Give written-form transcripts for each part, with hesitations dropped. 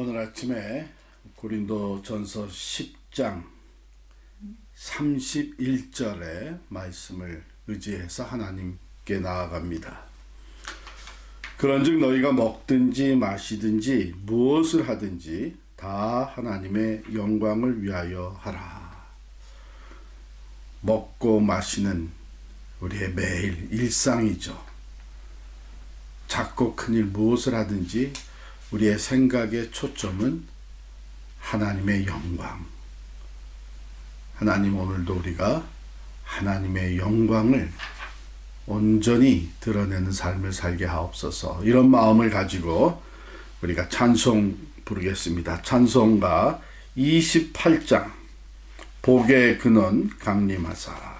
오늘 아침에 고린도전서 10장 31절의 말씀을 의지해서 하나님께 나아갑니다. 그런즉 너희가 먹든지 마시든지 무엇을 하든지 다 하나님의 영광을 위하여 하라. 먹고 마시는 우리의 매일 일상이죠. 작고 큰일 무엇을 하든지 우리의 생각의 초점은 하나님의 영광. 하나님, 오늘도 우리가 하나님의 영광을 온전히 드러내는 삶을 살게 하옵소서. 이런 마음을 가지고 우리가 찬송 부르겠습니다. 찬송가 28장 복의 근원 강림하사.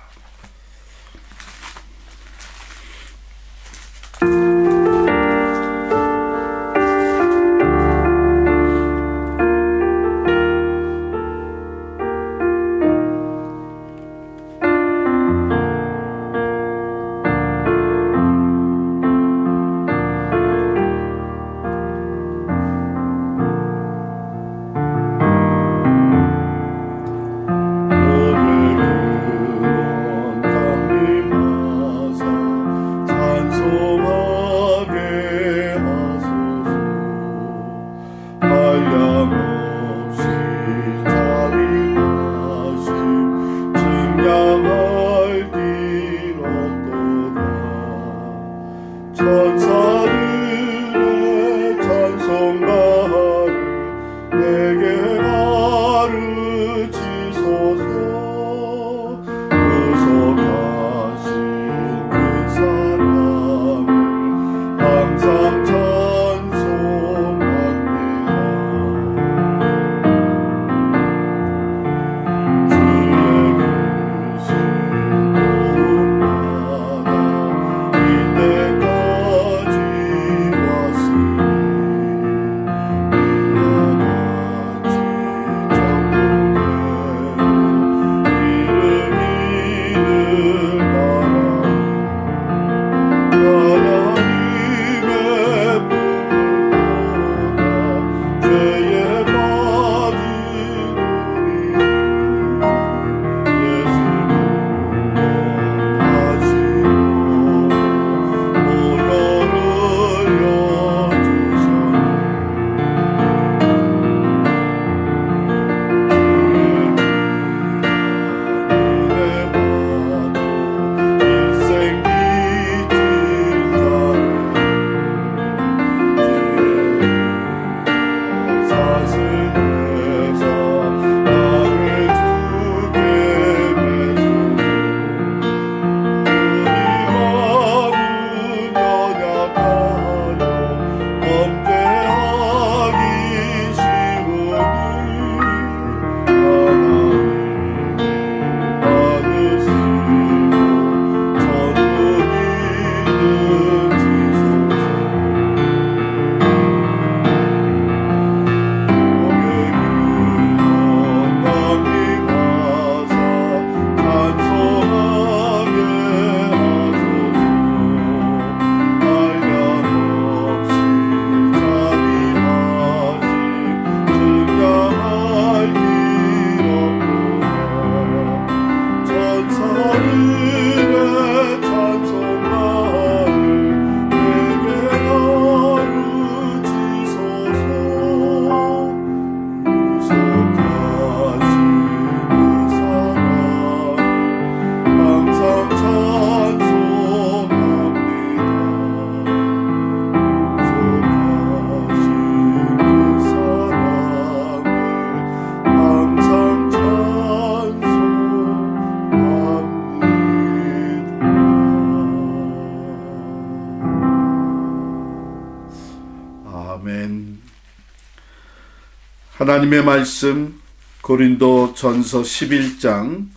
하나님의 말씀 고린도전서 11장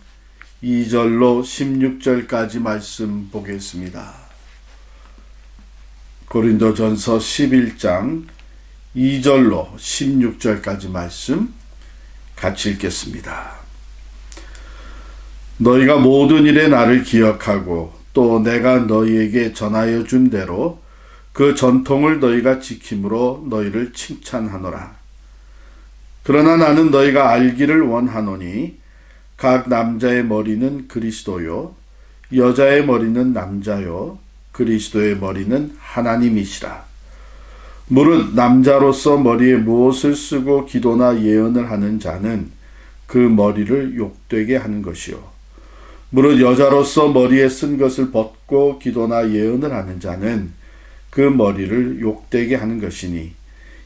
2절로 16절까지 말씀 보겠습니다. 고린도전서 11장 2절로 16절까지 말씀 같이 읽겠습니다. 너희가 모든 일에 나를 기억하고 또 내가 너희에게 전하여 준 대로 그 전통을 너희가 지킴으로 너희를 칭찬하노라. 그러나 나는 너희가 알기를 원하노니 각 남자의 머리는 그리스도요 여자의 머리는 남자요 그리스도의 머리는 하나님이시라. 무릇 남자로서 머리에 무엇을 쓰고 기도나 예언을 하는 자는 그 머리를 욕되게 하는 것이요 무릇 여자로서 머리에 쓴 것을 벗고 기도나 예언을 하는 자는 그 머리를 욕되게 하는 것이니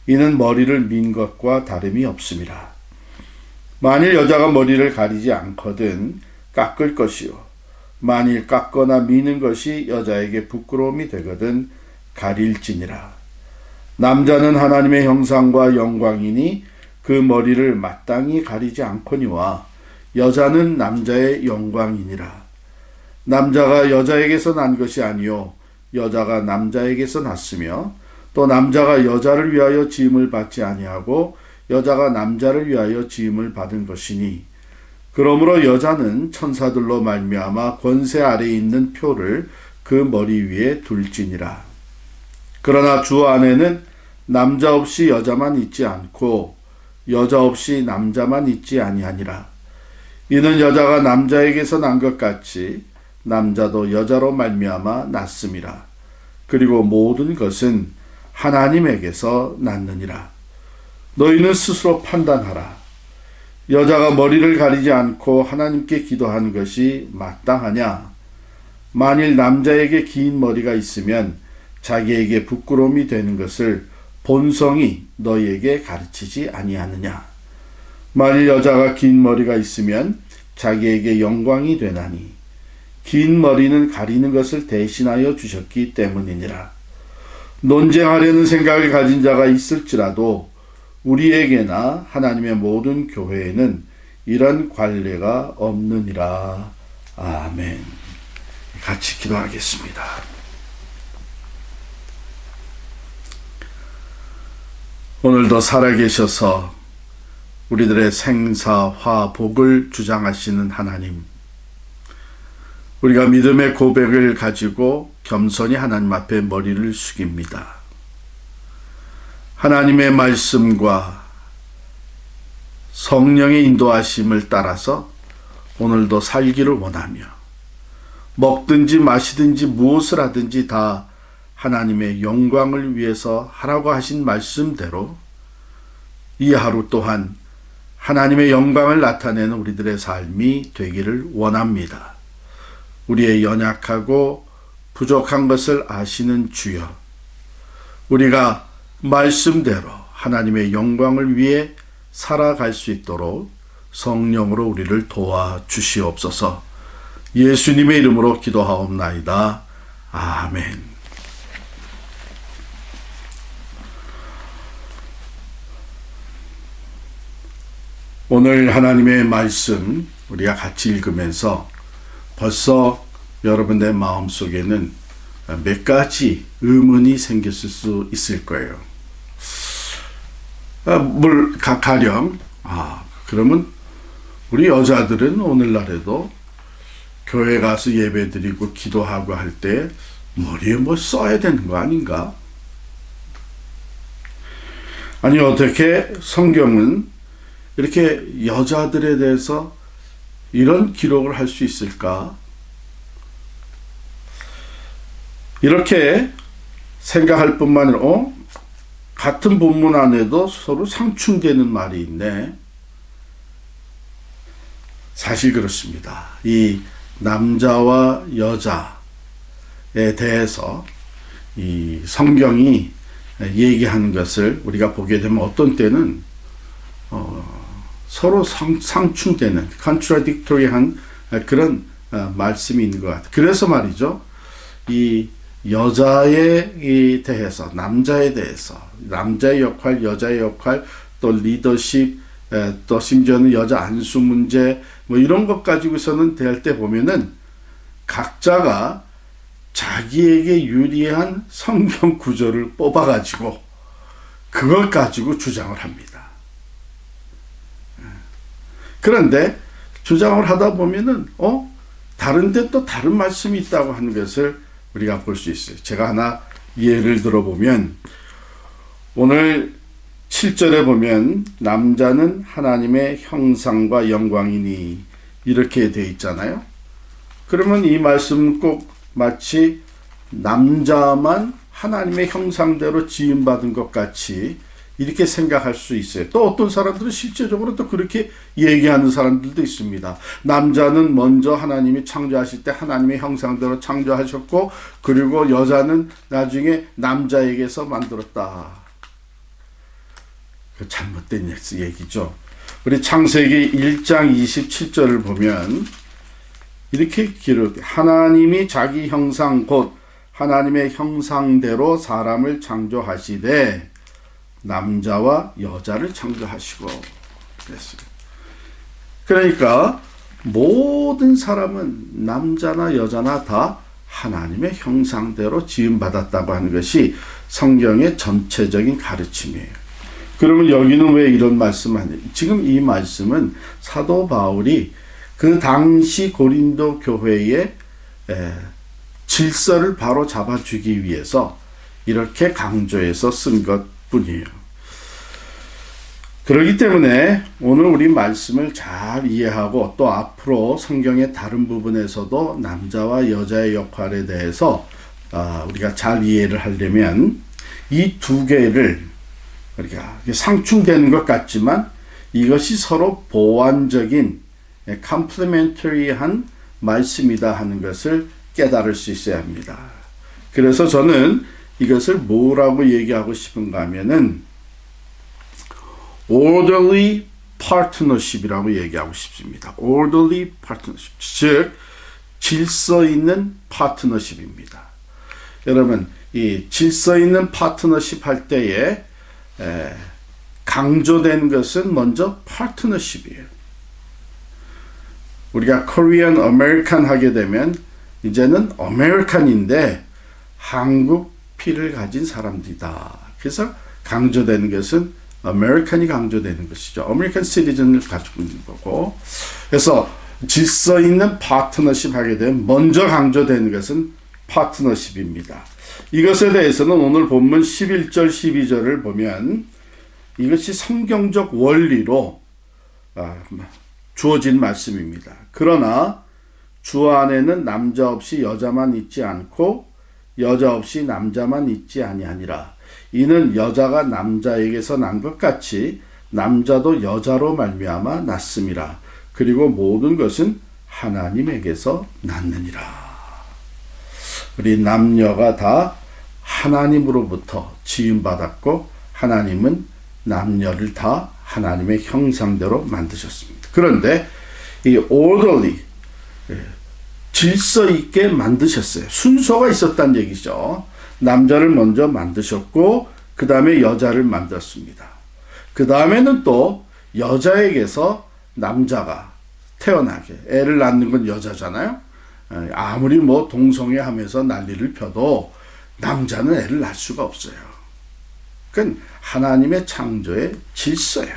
이는 머리를 민 것과 다름이 없음이라. 만일 여자가 머리를 가리지 않거든 깎을 것이요 만일 깎거나 미는 것이 여자에게 부끄러움이 되거든 가릴지니라. 남자는 하나님의 형상과 영광이니 그 머리를 마땅히 가리지 않거니와 여자는 남자의 영광이니라. 남자가 여자에게서 난 것이 아니요 여자가 남자에게서 났으며 또 남자가 여자를 위하여 지음을 받지 아니하고 여자가 남자를 위하여 지음을 받은 것이니 그러므로 여자는 천사들로 말미암아 권세 아래에 있는 표를 그 머리 위에 둘지니라. 그러나 주 안에는 남자 없이 여자만 있지 않고 여자 없이 남자만 있지 아니하니라. 이는 여자가 남자에게서 난 것 같이 남자도 여자로 말미암아 났음이라. 그리고 모든 것은 하나님에게서 났느니라. 너희는 스스로 판단하라. 여자가 머리를 가리지 않고 하나님께 기도하는 것이 마땅하냐? 만일 남자에게 긴 머리가 있으면 자기에게 부끄러움이 되는 것을 본성이 너희에게 가르치지 아니하느냐? 만일 여자가 긴 머리가 있으면 자기에게 영광이 되나니 긴 머리는 가리는 것을 대신하여 주셨기 때문이니라. 논쟁하려는 생각을 가진 자가 있을지라도 우리에게나 하나님의 모든 교회에는 이런 관례가 없느니라. 아멘. 같이 기도하겠습니다. 오늘도 살아계셔서 우리들의 생사, 화, 복을 주장하시는 하나님, 우리가 믿음의 고백을 가지고 겸손히 하나님 앞에 머리를 숙입니다. 하나님의 말씀과 성령의 인도하심을 따라서 오늘도 살기를 원하며 먹든지 마시든지 무엇을 하든지 다 하나님의 영광을 위해서 하라고 하신 말씀대로 이 하루 또한 하나님의 영광을 나타내는 우리들의 삶이 되기를 원합니다. 우리의 연약하고 부족한 것을 아시는 주여, 우리가 말씀대로 하나님의 영광을 위해 살아갈 수 있도록 성령으로 우리를 도와주시옵소서. 예수님의 이름으로 기도하옵나이다. 아멘. 오늘 하나님의 말씀 우리가 같이 읽으면서 벌써 여러분의 마음속에는 몇 가지 의문이 생겼을 수 있을 거예요. 가령 그러면 우리 여자들은 오늘날에도 교회 가서 예배드리고 기도하고 할 때 머리에 뭐 써야 되는 거 아닌가? 아니 어떻게 성경은 이렇게 여자들에 대해서 이런 기록을 할 수 있을까? 이렇게 생각할 뿐만 아니라 같은 본문 안에도 서로 상충되는 말이 있네. 사실 그렇습니다. 이 남자와 여자에 대해서 이 성경이 얘기하는 것을 우리가 보게 되면 어떤 때는 서로 상충되는 contradictory한 그런 말씀이 있는 것 같아요. 그래서 말이죠. 이 여자에 대해서, 남자에 대해서, 남자의 역할, 여자의 역할, 또 리더십, 또 심지어는 여자 안수 문제, 뭐 이런 것 가지고서는 대할 때 보면은 각자가 자기에게 유리한 성경 구절을 뽑아가지고 그걸 가지고 주장을 합니다. 그런데 주장을 하다 보면은 다른데 또 다른 말씀이 있다고 하는 것을 우리가 볼 수 있어요. 제가 하나 예를 들어보면 오늘 7절에 보면 남자는 하나님의 형상과 영광이니 이렇게 되어 있잖아요. 그러면 이 말씀은 꼭 마치 남자만 하나님의 형상대로 지음받은 것 같이 이렇게 생각할 수 있어요. 또 어떤 사람들은 실제적으로 또 그렇게 얘기하는 사람들도 있습니다. 남자는 먼저 하나님이 창조하실 때 하나님의 형상대로 창조하셨고, 그리고 여자는 나중에 남자에게서 만들었다. 그 잘못된 얘기죠. 우리 창세기 1장 27절을 보면 이렇게 기록해, 하나님이 자기 형상 곧 하나님의 형상대로 사람을 창조하시되 남자와 여자를 창조하시고 그랬어요. 그러니까 모든 사람은 남자나 여자나 다 하나님의 형상대로 지음받았다고 하는 것이 성경의 전체적인 가르침이에요. 그러면 여기는 왜 이런 말씀을 하냐? 지금 이 말씀은 사도 바울이 그 당시 고린도 교회의 질서를 바로 잡아주기 위해서 이렇게 강조해서 쓴 것뿐이에요. 그렇기 때문에 오늘 우리 말씀을 잘 이해하고 또 앞으로 성경의 다른 부분에서도 남자와 여자의 역할에 대해서 우리가 잘 이해를 하려면 이 두 개를 우리가 상충되는 것 같지만 이것이 서로 보완적인 컴플리멘터리한 말씀이다 하는 것을 깨달을 수 있어야 합니다. 그래서 저는 이것을 뭐라고 얘기하고 싶은가 하면은 orderly partnership이라고 얘기하고 싶습니다. orderly partnership, 즉 질서 있는 파트너십입니다. 여러분, 이 질서 있는 파트너십 할 때에 강조된 것은 먼저 파트너십이에요. 우리가 코리안 아메리칸 하게 되면 이제는 아메리칸인데 한국 피를 가진 사람들이다. 그래서 강조되는 것은 아메리칸이 강조되는 것이죠. 아메리칸 시티즌을 가지고 있는 거고. 그래서 질서 있는 파트너십 하게 되면 먼저 강조되는 것은 파트너십입니다. 이것에 대해서는 오늘 본문 11절 12절을 보면 이것이 성경적 원리로 주어진 말씀입니다. 그러나 주 안에는 남자 없이 여자만 있지 않고 여자 없이 남자만 있지 아니하니라. 이는 여자가 남자에게서 난 것 같이 남자도 여자로 말미암아 났음이라. 그리고 모든 것은 하나님에게서 났느니라. 우리 남녀가 다 하나님으로부터 지음받았고 하나님은 남녀를 다 하나님의 형상대로 만드셨습니다. 그런데 이 orderly, 질서 있게 만드셨어요. 순서가 있었다는 얘기죠. 남자를 먼저 만드셨고 그 다음에 여자를 만들었습니다. 그 다음에는 또 여자에게서 남자가 태어나게, 애를 낳는 건 여자잖아요. 아무리 뭐 동성애하면서 난리를 펴도 남자는 애를 낳을 수가 없어요. 그건 하나님의 창조의 질서예요.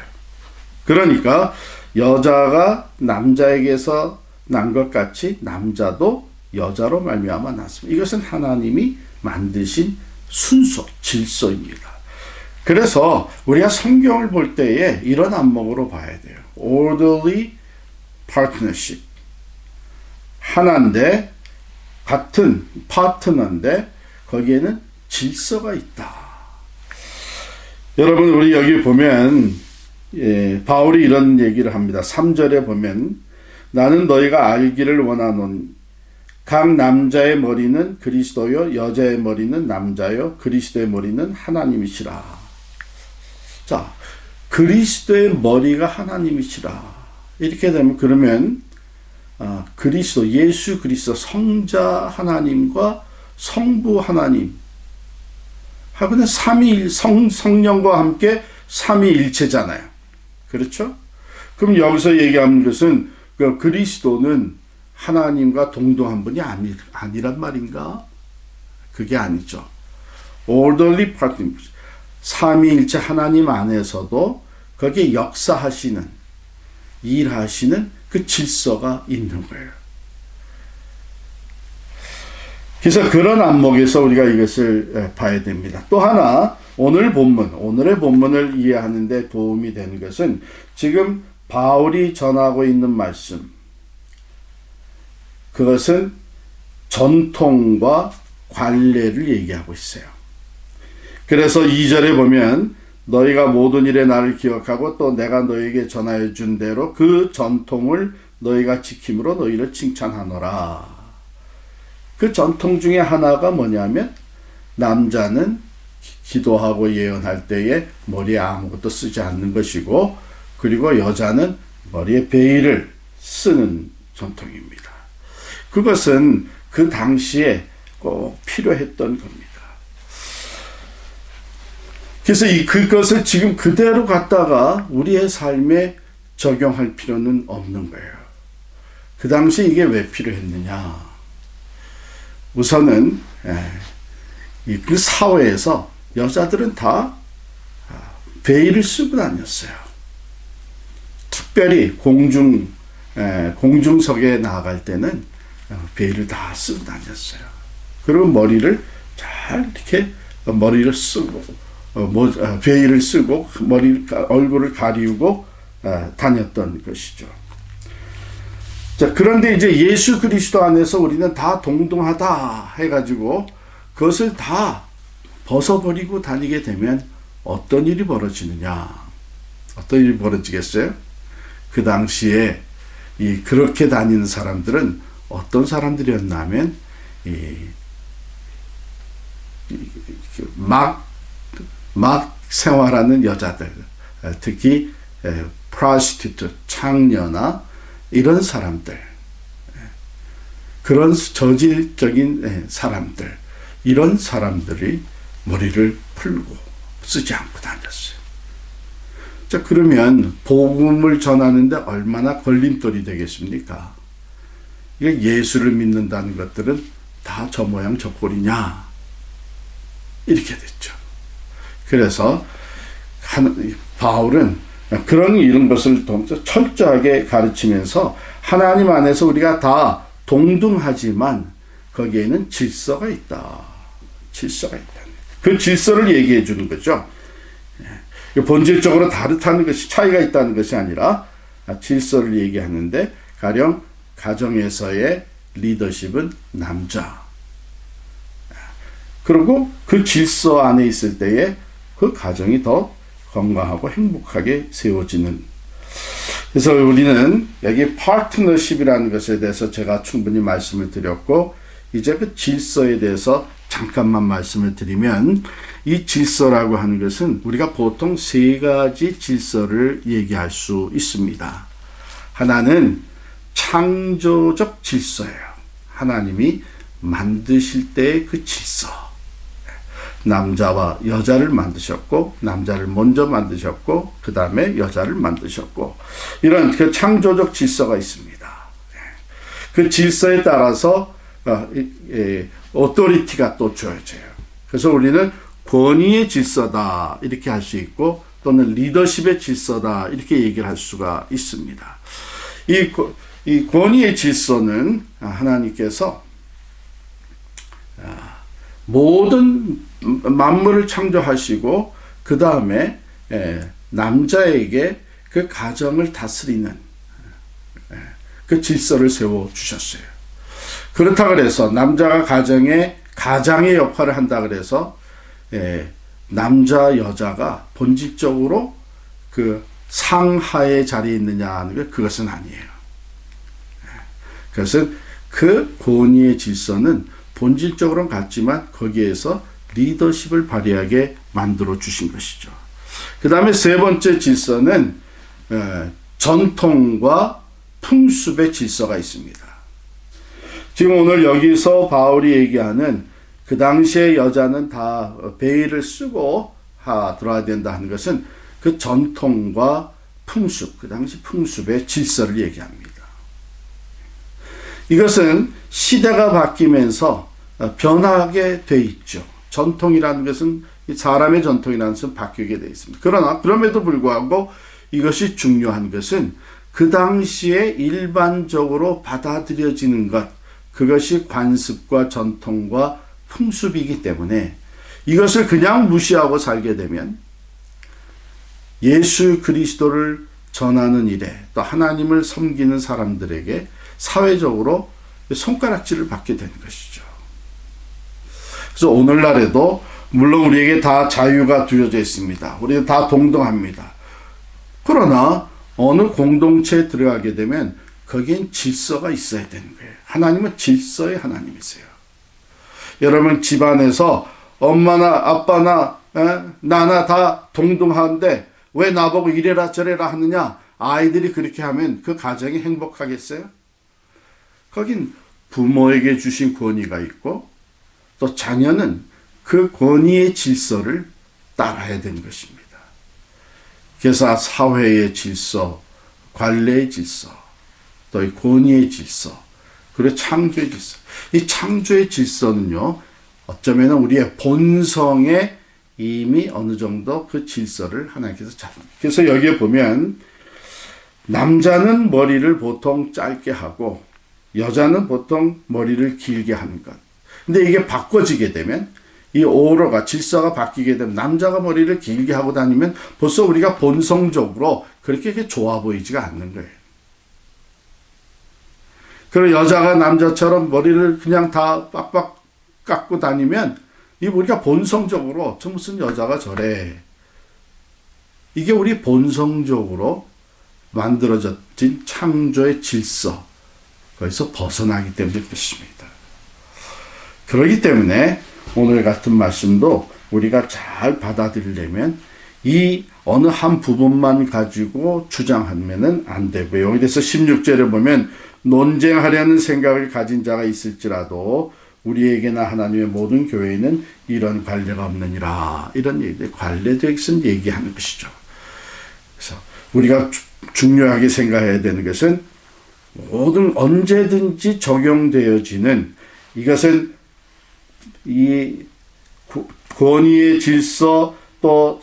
그러니까 여자가 남자에게서 난 것 같이 남자도 여자로 말미암아 났습니다. 이것은 하나님이 만드신 순서, 질서입니다. 그래서 우리가 성경을 볼 때에 이런 안목으로 봐야 돼요. orderly partnership. 하나인데, 같은 파트너인데 거기에는 질서가 있다. 여러분, 우리 여기 보면 바울이 이런 얘기를 합니다. 3절에 보면 나는 너희가 알기를 원하노니 각 남자의 머리는 그리스도요 여자의 머리는 남자요 그리스도의 머리는 하나님이시라. 자, 그리스도의 머리가 하나님이시라. 이렇게 되면 그러면 그리스도, 예수 그리스도 성자 하나님과 성부 하나님 하고는 삼위일 성령과 함께 삼위일체잖아요. 그렇죠? 그럼 여기서 얘기하는 것은 그 그리스도는 하나님과 동등한 분이 아니란 말인가? 그게 아니죠. orderly partnership. 삼위일체 하나님 안에서도 거기에 역사하시는, 일하시는 그 질서가 있는 거예요. 그래서 그런 안목에서 우리가 이것을 봐야 됩니다. 또 하나 오늘의 본문을 이해하는 데 도움이 되는 것은 지금 바울이 전하고 있는 말씀, 그것은 전통과 관례를 얘기하고 있어요. 그래서 2절에 보면 너희가 모든 일에 나를 기억하고 또 내가 너희에게 전하여 준 대로 그 전통을 너희가 지킴으로 너희를 칭찬하노라. 그 전통 중에 하나가 뭐냐면 남자는 기도하고 예언할 때에 머리에 아무것도 쓰지 않는 것이고, 그리고 여자는 머리에 베일을 쓰는 전통입니다. 그것은 그 당시에 꼭 필요했던 겁니다. 그래서 그것을 지금 그대로 갖다가 우리의 삶에 적용할 필요는 없는 거예요. 그 당시에 이게 왜 필요했느냐? 우선은 그 사회에서 여자들은 다 베일을 쓰고 다녔어요. 특별히 공중석에 나아갈 때는 베일을 다 쓰고 다녔어요. 그리고 머리를 잘 이렇게 머리를 쓰고 베일을 쓰고 얼굴을 가리우고 다녔던 것이죠. 자, 그런데 이제 예수 그리스도 안에서 우리는 다 동등하다 해가지고 그것을 다 벗어버리고 다니게 되면 어떤 일이 벌어지느냐? 어떤 일이 벌어지겠어요? 그 당시에 그렇게 다니는 사람들은 어떤 사람들이었냐면 막 생활하는 여자들, 특히 프로스티튜트, 창녀나 이런 사람들, 그런 저질적인 사람들, 이런 사람들이 머리를 풀고 쓰지 않고 다녔어요. 자, 그러면 복음을 전하는데 얼마나 걸림돌이 되겠습니까? 이게 예수를 믿는다는 것들은 다 저 모양 저 꼴이냐? 이렇게 됐죠. 그래서 바울은 이런 것을 철저하게 가르치면서 하나님 안에서 우리가 다 동등하지만 거기에는 질서가 있다. 질서가 있다. 그 질서를 얘기해 주는 거죠. 본질적으로 다르다는 것이, 차이가 있다는 것이 아니라 질서를 얘기하는데, 가령 가정에서의 리더십은 남자. 그리고 그 질서 안에 있을 때에 그 가정이 더 건강하고 행복하게 세워지는. 그래서 우리는 여기 파트너십이라는 것에 대해서 제가 충분히 말씀을 드렸고, 이제 그 질서에 대해서 잠깐만 말씀을 드리면, 이 질서라고 하는 것은 우리가 보통 세 가지 질서를 얘기할 수 있습니다. 하나는 창조적 질서예요. 하나님이 만드실 때의 그 질서. 남자와 여자를 만드셨고, 남자를 먼저 만드셨고, 그 다음에 여자를 만드셨고, 이런 그 창조적 질서가 있습니다. 그 질서에 따라서 오토리티가 또 주어져요. 그래서 우리는 권위의 질서다 이렇게 할 수 있고, 또는 리더십의 질서다 이렇게 얘기를 할 수가 있습니다. 이 권위의 질서는 하나님께서 모든 만물을 창조하시고 그 다음에 남자에게 그 가정을 다스리는 그 질서를 세워주셨어요. 그렇다 그래서 남자가 가장의 역할을 한다 그래서 남자 여자가 본질적으로 그 상하의 자리에 있느냐 하는 게 그것은 아니에요. 그것은 그 권위의 질서는 본질적으로는 같지만 거기에서 리더십을 발휘하게 만들어 주신 것이죠. 그 다음에 세 번째 질서는 전통과 풍습의 질서가 있습니다. 지금 오늘 여기서 바울이 얘기하는 그 당시에 여자는 다 베일을 쓰고 들어야 된다 하는 것은 그 전통과 풍습, 그 당시 풍습의 질서를 얘기합니다. 이것은 시대가 바뀌면서 변하게 돼 있죠. 전통이라는 것은, 사람의 전통이라는 것은 바뀌게 돼 있습니다. 그러나 그럼에도 불구하고 이것이 중요한 것은 그 당시에 일반적으로 받아들여지는 것, 그것이 관습과 전통과 풍습이기 때문에 이것을 그냥 무시하고 살게 되면 예수 그리스도를 전하는 일에 또 하나님을 섬기는 사람들에게 사회적으로 손가락질을 받게 되는 것이죠. 그래서 오늘날에도 물론 우리에게 다 자유가 두어져 있습니다. 우리는 다 동등합니다. 그러나 어느 공동체에 들어가게 되면 거기엔 질서가 있어야 되는 거예요. 하나님은 질서의 하나님이세요. 여러분 집안에서 엄마나 아빠나 나나 다 동등한데 왜 나보고 이래라 저래라 하느냐? 아이들이 그렇게 하면 그 가정이 행복하겠어요? 거긴 부모에게 주신 권위가 있고 또 자녀는 그 권위의 질서를 따라야 되는 것입니다. 그래서 사회의 질서, 관례의 질서, 또 이 권위의 질서, 그리고 창조의 질서. 이 창조의 질서는요, 어쩌면 우리의 본성에 이미 어느 정도 그 질서를 하나님께서 잡습니다. 그래서 여기에 보면 남자는 머리를 보통 짧게 하고 여자는 보통 머리를 길게 하는 것. 근데 이게 바꿔지게 되면 이 오로가 질서가 바뀌게 되면 남자가 머리를 길게 하고 다니면 벌써 우리가 본성적으로 그렇게 좋아 보이지가 않는 거예요. 그리고 여자가 남자처럼 머리를 그냥 다 빡빡 깎고 다니면 이 우리가 본성적으로 저 무슨 여자가 저래. 이게 우리 본성적으로 만들어진 창조의 질서. 거기서 벗어나기 때문에 그렇습니다. 그렇기 때문에 오늘 같은 말씀도 우리가 잘 받아들이려면 이 어느 한 부분만 가지고 주장하면 안 되고요. 여기 대해서 16절에 보면 논쟁하려는 생각을 가진 자가 있을지라도 우리에게나 하나님의 모든 교회에는 이런 관례가 없느니라. 이런 얘기들, 관례에 대해서 얘기하는 것이죠. 그래서 우리가 중요하게 생각해야 되는 것은 모든 언제든지 적용되어지는 이것은 이 권위의 질서 또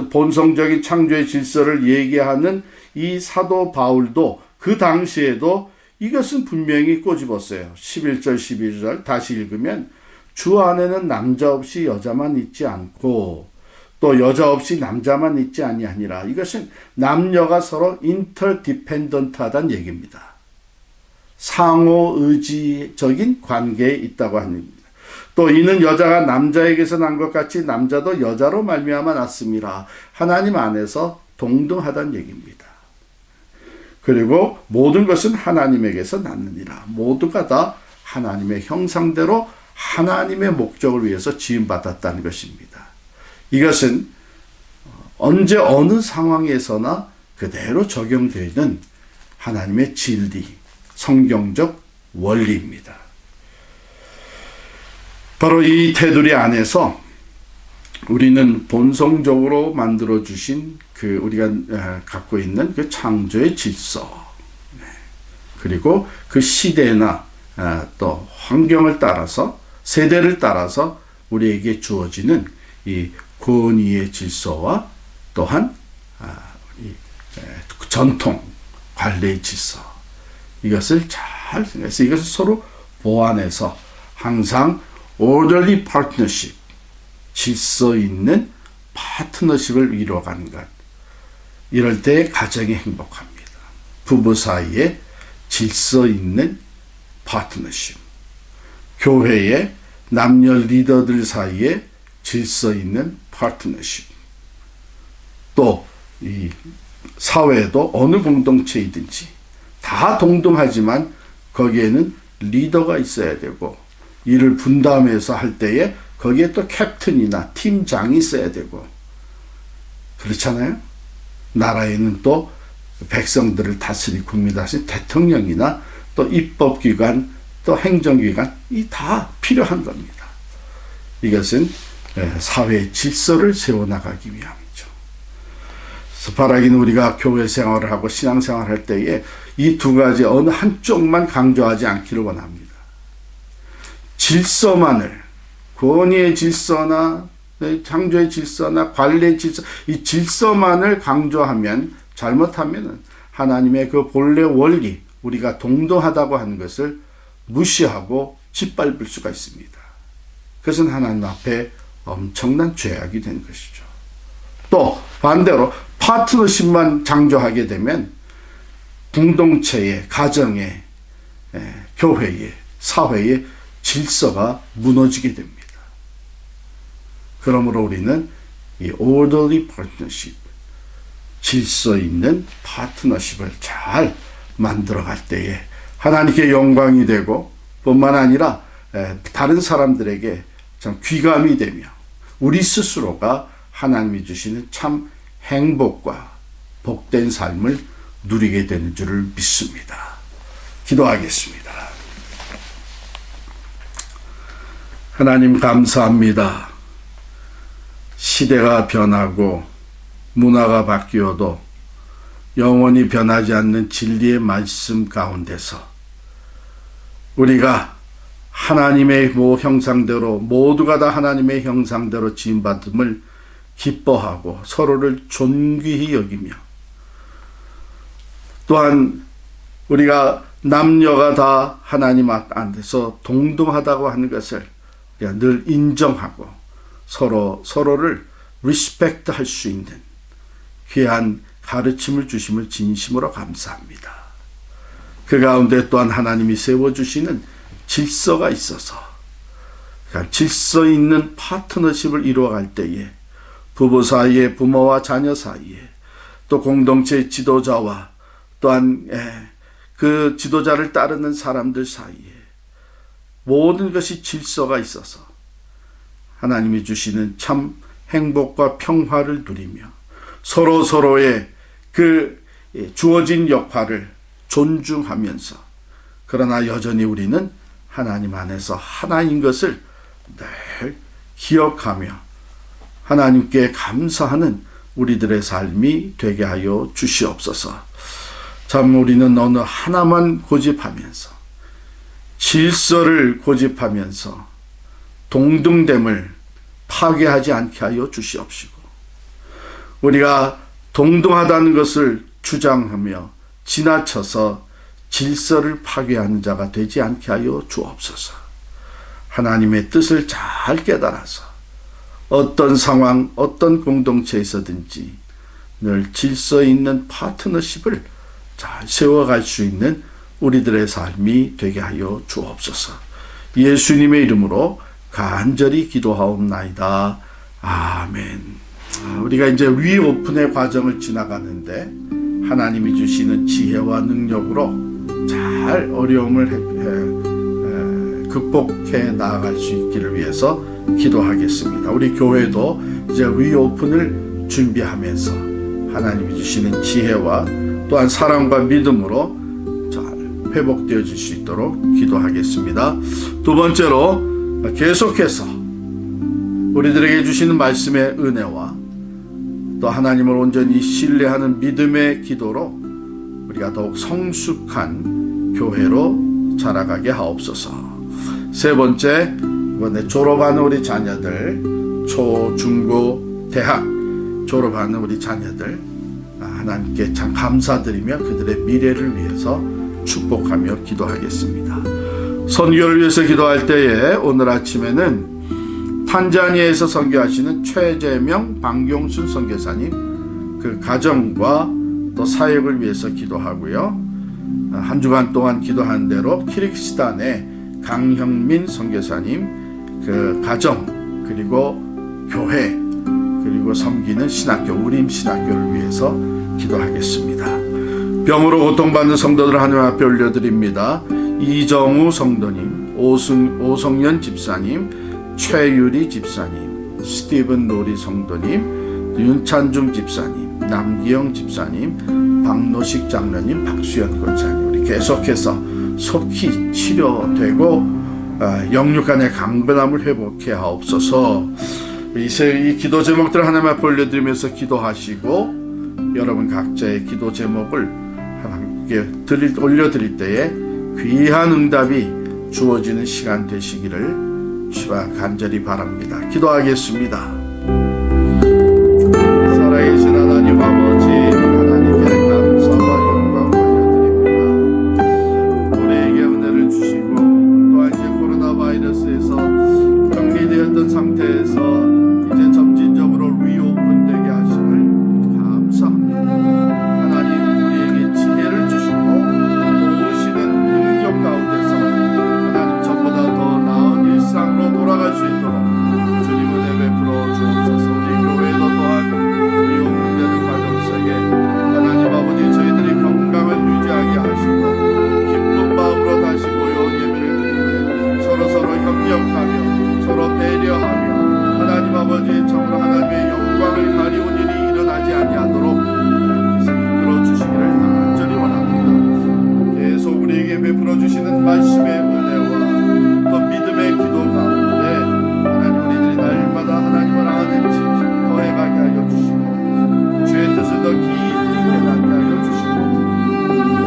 본성적인 창조의 질서를 얘기하는 이 사도 바울도 그 당시에도 이것은 분명히 꼬집었어요. 11절 12절 다시 읽으면 주 안에는 남자 없이 여자만 있지 않고 또 여자 없이 남자만 있지 아니하니라. 이것은 남녀가 서로 인터디펜던트하다는 얘기입니다. 상호 의지적인 관계에 있다고 하는 겁니다. 또 이는 여자가 남자에게서 난 것 같이 남자도 여자로 말미암아 났습니다. 하나님 안에서 동등하다는 얘기입니다. 그리고 모든 것은 하나님에게서 났느니라. 모두가 다 하나님의 형상대로 하나님의 목적을 위해서 지음받았다는 것입니다. 이것은 언제 어느 상황에서나 그대로 적용되는 하나님의 진리, 성경적 원리입니다. 바로 이 테두리 안에서 우리는 본성적으로 만들어주신 그 우리가 갖고 있는 그 창조의 질서, 그리고 그 시대나 또 환경을 따라서 세대를 따라서 우리에게 주어지는 이 권위의 질서와 또한 전통, 관례의 질서, 이것을 잘 생각해서 이것을 서로 보완해서 항상 orderly partnership, 질서 있는 파트너십을 이루어가는 것. 이럴 때 가정이 행복합니다. 부부 사이에 질서 있는 파트너십. 교회의 남녀 리더들 사이에 질서 있는 파트너십. 또 이 사회에도 어느 공동체이든지 다 동등하지만 거기에는 리더가 있어야 되고 일을 분담해서 할 때에 거기에 또 캡틴이나 팀장이 있어야 되고 그렇잖아요. 나라에는 또 백성들을 다스리 국민 다스리 대통령이나 또 입법기관 또 행정기관 이 다 필요한 겁니다. 이것은 사회의 질서를 세워나가기 위함이죠. 바라기는 우리가 교회 생활을 하고 신앙생활을 할 때에 이 두 가지 어느 한쪽만 강조하지 않기를 원합니다. 질서만을 권위의 질서나 창조의 질서나 관례의 질서 이 질서만을 강조하면 잘못하면 하나님의 그 본래 원리 우리가 동등하다고 하는 것을 무시하고 짓밟을 수가 있습니다. 그것은 하나님 앞에 엄청난 죄악이 된 것이죠. 또 반대로 파트너십만 창조하게 되면 공동체의, 가정의, 교회의, 사회의 질서가 무너지게 됩니다. 그러므로 우리는 이 orderly partnership, 질서 있는 파트너십을 잘 만들어갈 때에 하나님께 영광이 되고 뿐만 아니라 다른 사람들에게 참 귀감이 되며 우리 스스로가 하나님이 주시는 참 행복과 복된 삶을 누리게 되는 줄을 믿습니다. 기도하겠습니다. 하나님 감사합니다. 시대가 변하고 문화가 바뀌어도 영원히 변하지 않는 진리의 말씀 가운데서 우리가 하나님의 형상대로, 모두가 다 하나님의 형상대로 지음받음을 기뻐하고 서로를 존귀히 여기며, 또한 우리가 남녀가 다 하나님 안에서 동등하다고 하는 것을 우리가 늘 인정하고 서로를 리스펙트 할 수 있는 귀한 가르침을 주심을 진심으로 감사합니다. 그 가운데 또한 하나님이 세워주시는 질서가 있어서, 그러니까 질서 있는 파트너십을 이루어갈 때에 부부 사이에, 부모와 자녀 사이에, 또 공동체 지도자와 또한 그 지도자를 따르는 사람들 사이에 모든 것이 질서가 있어서 하나님이 주시는 참 행복과 평화를 누리며 서로의 그 주어진 역할을 존중하면서, 그러나 여전히 우리는 하나님 안에서 하나인 것을 늘 기억하며 하나님께 감사하는 우리들의 삶이 되게 하여 주시옵소서. 참 우리는 어느 하나만 고집하면서, 질서를 고집하면서 동등됨을 파괴하지 않게 하여 주시옵시고, 우리가 동등하다는 것을 주장하며 지나쳐서 질서를 파괴하는 자가 되지 않게 하여 주옵소서. 하나님의 뜻을 잘 깨달아서 어떤 상황, 어떤 공동체에서든지 늘 질서 있는 파트너십을 잘 세워갈 수 있는 우리들의 삶이 되게 하여 주옵소서. 예수님의 이름으로 간절히 기도하옵나이다. 아멘. 우리가 이제 리오픈의 과정을 지나가는데 하나님이 주시는 지혜와 능력으로 잘 어려움을 극복해 나아갈 수 있기를 위해서 기도하겠습니다. 우리 교회도 이제 리오픈을 준비하면서 하나님이 주시는 지혜와 또한 사랑과 믿음으로 잘 회복되어질 수 있도록 기도하겠습니다. 두 번째로, 계속해서 우리들에게 주시는 말씀의 은혜와 또 하나님을 온전히 신뢰하는 믿음의 기도로 우리가 더욱 성숙한 교회로 자라가게 하옵소서. 세 번째, 이번에 졸업하는 우리 자녀들, 초, 중고, 대학 졸업하는 우리 자녀들 하나님께 참 감사드리며 그들의 미래를 위해서 축복하며 기도하겠습니다. 선교를 위해서 기도할 때에 오늘 아침에는 탄자니아에서 선교하시는 최재명, 방경순 선교사님 그 가정과 또 사역을 위해서 기도하고요. 한 주간 동안 기도한 대로 키르기스탄의 강형민 선교사님 그 가정, 그리고 교회, 그리고 섬기는 신학교, 우림 신학교를 위해서 기도하겠습니다. 병으로 고통받는 성도들 하나님 앞에 올려드립니다. 이정우 성도님, 오성연 집사님, 최유리 집사님, 스티븐 로리 성도님, 윤찬중 집사님, 남기영 집사님, 박노식 장로님, 박수연 권사님, 우리 계속해서 속히 치료되고 영육간의 강건함을 회복해 하옵소서. 이 기도 제목들을 하나님 앞에 올려드리면서 기도하시고, 여러분 각자의 기도 제목을 하나님께 올려드릴 때에 귀한 응답이 주어지는 시간 되시기를 주와 간절히 바랍니다. 기도하겠습니다. 살아계신 하나님 아버지, 하나님께 감사와 영광을 올려드립니다. 우리에게 은혜를 주시고 아버지 참으로 하나님의 영광을 가리운 일이 일어나지 아니하도록 하나님께서 이끌어 주시기를 간절히 원합니다. 계속 우리에게 베풀어 주시는 말씀의 은혜와 또 믿음의 기도 가운데 하나님 우리들이 날마다 하나님을 아는 지식 더해가게 하여 주시고 주의 뜻을 더 깊이 깨닫게 하여 주시고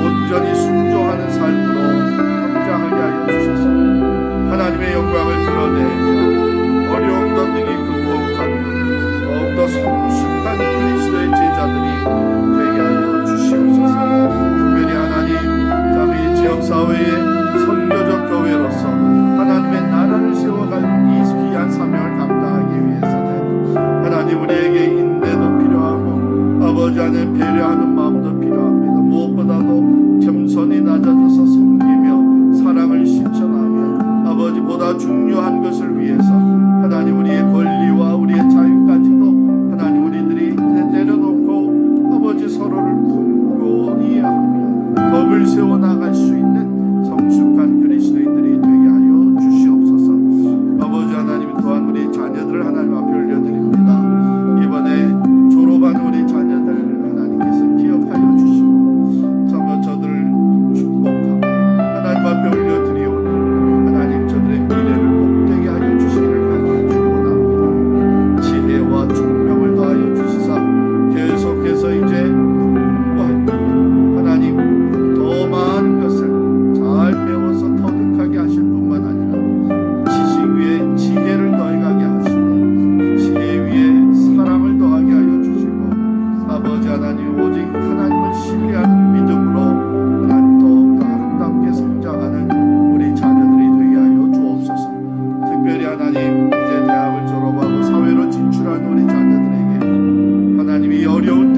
온전히 순종하는 삶으로 성장하게 하여 주셔서 하나님의 영광을 드러내며 어려움 넘기기 극복하며 더욱더 성숙한 그리스도의 제자들이 되게 하여 주시옵소서. 특별히 하나님 자비 지역사회의 선교적 교회로서 하나님의 나라를 세워갈 이 귀한 사명을 감당하기 위해서는 하나님 우리에게 인내도 필요하고 아버지 안에 배려하는 마음도 필요합니다. 무엇보다도 겸손히 낮아져서 섬기며 사랑을 실천하며 아버지보다 중요한 것을 위해서 하나님 우리의 권리와 우리의 자유까지도 하나님 우리들이 내려놓고 아버지 서로를 품고 이해하며 덕을 세워나갈 수 있는 성숙한 그리스도인들이 되게 하여 주시옵소서. 아버지 하나님 또한 우리 자녀들을 하나님 앞에 올려드립니다. 이번에 졸업한 우리 자녀들 하나님께서 기억하여 주시고 참여 저들을 축복하고 하나님 앞에 올려드리오니 하나님 저들의 미래를 복되게 하여 주시기를 간절히 원합니다. 지혜와 총명을 더하여 주시사 계속해서 이제 공부할 때 하나님 더 많은 것을 잘 배워서 터득하게 하실 뿐만 아니라 지식 위에 지혜를 더해가게 하시고 지혜 위에 사랑을 더하게 하여 주시고 아버지 하나님 오직 하나님을 신뢰하는 믿음으로 하나님 더욱더 아름답게 성장하는 우리 자녀들이 되게 하여 주옵소서. 특별히 하나님 이제 대학을 졸업하고 사회로 진출하는 우리 자녀들에게 하나님이 어려운